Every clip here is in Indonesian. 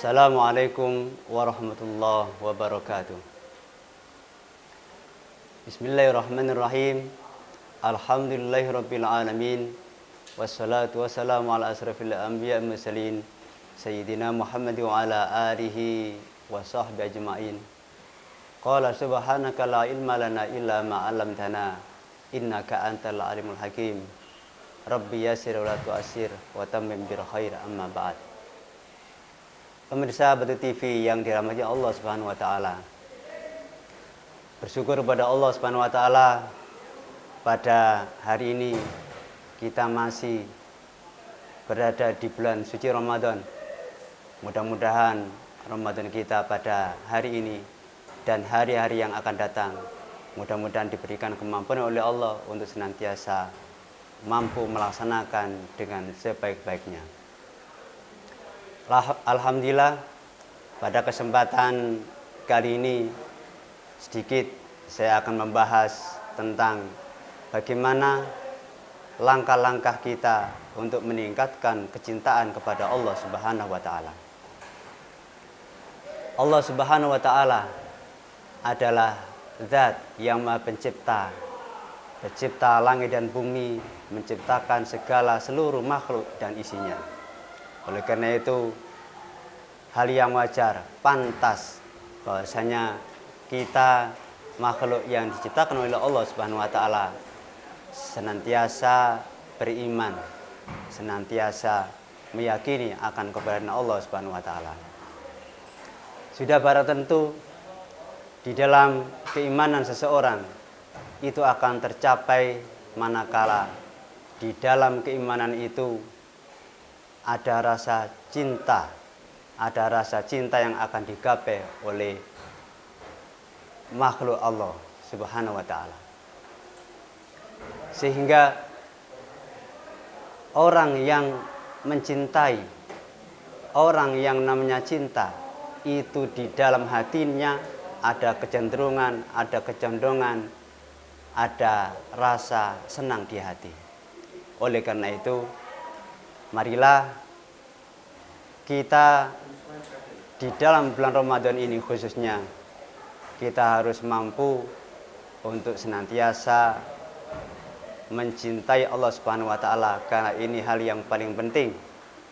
Assalamualaikum warahmatullahi wabarakatuh. Bismillahirrahmanirrahim. Alhamdulillahirabbil alamin. Wassalatu wassalamu ala asrafil anbiya'i wal mursalin sayyidina Muhammad wa ala alihi wa sahbihi ajmain. Qala subhanaka la ilma lana illa ma 'allamtana innaka antal alimul hakim. Rabbi yassir wa la tu'assir wa tammim bil khair, amma ba'd. Pemirsa Batu TV yang dirahmati Allah Subhanahu wa taala. Bersyukur kepada Allah Subhanahu wa taala pada hari ini kita masih berada di bulan suci Ramadan. Mudah-mudahan Ramadan kita pada hari ini dan hari-hari yang akan datang mudah-mudahan diberikan kemampuan oleh Allah untuk senantiasa mampu melaksanakan dengan sebaik-baiknya. Alhamdulillah, pada kesempatan kali ini sedikit saya akan membahas tentang bagaimana langkah-langkah kita untuk meningkatkan kecintaan kepada Allah Subhanahu wa taala. Allah Subhanahu wa taala adalah zat yang Maha Pencipta, pencipta langit dan bumi, menciptakan segala seluruh makhluk dan isinya. Oleh karena itu, hal yang wajar, pantas bahwasanya kita makhluk yang diciptakan oleh Allah Subhanahu wa taala senantiasa beriman, senantiasa meyakini akan keberadaan Allah Subhanahu wa taala. Sudah barang tentu di dalam keimanan seseorang itu akan tercapai manakala di dalam keimanan itu ada rasa cinta, yang akan digapai oleh makhluk Allah Subhanahu wa taala. Sehingga orang yang mencintai, orang yang namanya cinta, itu di dalam hatinya ada kecenderungan, ada kecondongan, ada rasa senang di hati. Oleh karena itu, marilah kita di dalam bulan Ramadan ini khususnya kita harus mampu untuk senantiasa mencintai Allah Subhanahu wa taala, karena ini hal yang paling penting,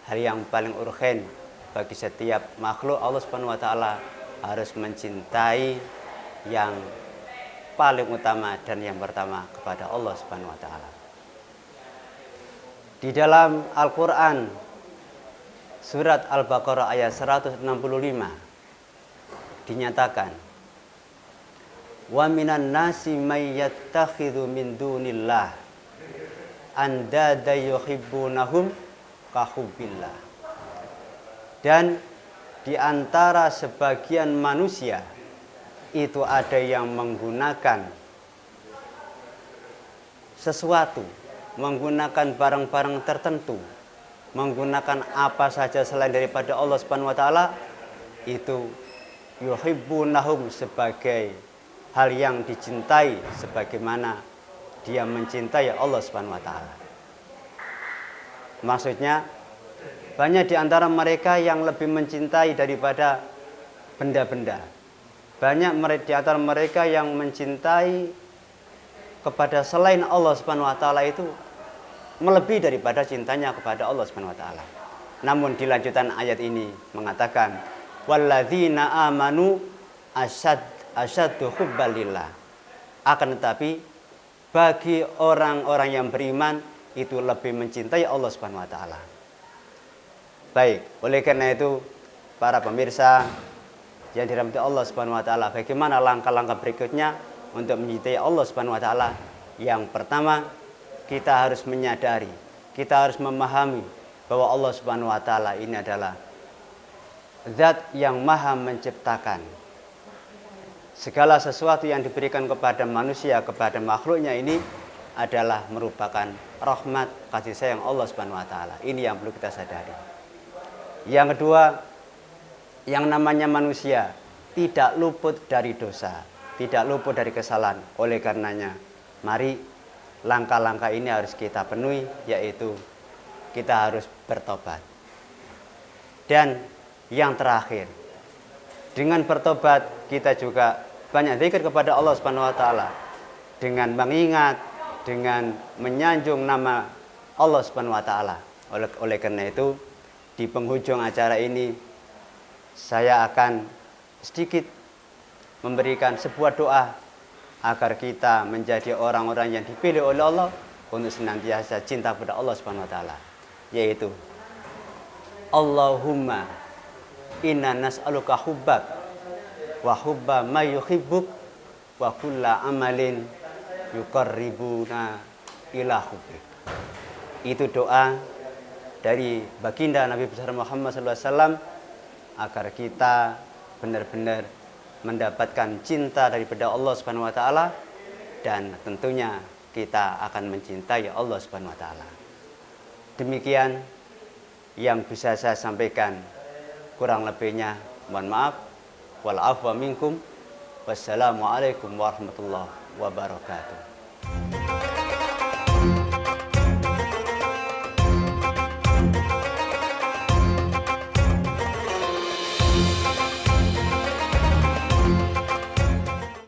hal yang paling urgen bagi setiap makhluk Allah Subhanahu wa taala, harus mencintai yang paling utama dan yang pertama kepada Allah Subhanahu wa taala. Di dalam Al-Qur'an surat Al-Baqarah ayat 165 dinyatakan, wa minan nasi may yattakhidhu min dunillah andada yuhibbunahum kahubbillah. Dan di antara sebagian manusia itu ada yang menggunakan sesuatu, menggunakan barang-barang tertentu, menggunakan apa saja selain daripada Allah Subhanahu wa taala, itu yuhibbunahum sebagai hal yang dicintai sebagaimana dia mencintai Allah Subhanahu wa taala. Maksudnya, banyak di antara mereka yang lebih mencintai daripada benda-benda. Banyak di antara mereka yang mencintai kepada selain Allah Subhanahu wa taala itu melebihi daripada cintanya kepada Allah Subhanahu wa taala. Namun di lanjutan ayat ini mengatakan, walladzina amanu asyaddu hubbalillah. Akan tetapi bagi orang-orang yang beriman itu lebih mencintai Allah Subhanahu wa taala. Baik, oleh karena itu para pemirsa yang dirahmati Allah Subhanahu wa taala, bagaimana langkah-langkah berikutnya untuk mencintai Allah Subhanahu wa taala? Yang pertama, kita harus menyadari, kita harus memahami bahwa Allah Subhanahu wa taala ini adalah zat yang maha menciptakan. Segala sesuatu yang diberikan kepada manusia, kepada makhluknya ini adalah merupakan rahmat kasih sayang Allah Subhanahu wa taala. Ini yang perlu kita sadari. Yang kedua, yang namanya manusia tidak luput dari dosa, tidak luput dari kesalahan. Oleh karenanya, mari langkah-langkah ini harus kita penuhi, yaitu kita harus bertobat. Dan yang terakhir. Dengan bertobat kita juga banyak zikir kepada Allah Subhanahu wa taala. Dengan mengingat, dengan menyanjung nama Allah Subhanahu wa taala. Oleh karena itu, di penghujung acara ini saya akan sedikit memberikan sebuah doa agar kita menjadi orang-orang yang dipilih oleh Allah untuk senantiasa cinta pada Allah Subhanahu wa taala, yaitu Allahumma inna nas'aluka hubbak wa hubba ma yuhibbuk wa kulla amalin yuqarribuna ila hubbik. Itu doa dari baginda Nabi besar Muhammad SAW agar kita benar-benar mendapatkan cinta daripada Allah Subhanahu wa taala, dan tentunya kita akan mencintai Allah Subhanahu wa taala. Demikian yang bisa saya sampaikan. Kurang lebihnya mohon maaf. Wal afwa minkum. Wassalamualaikum warahmatullahi wabarakatuh.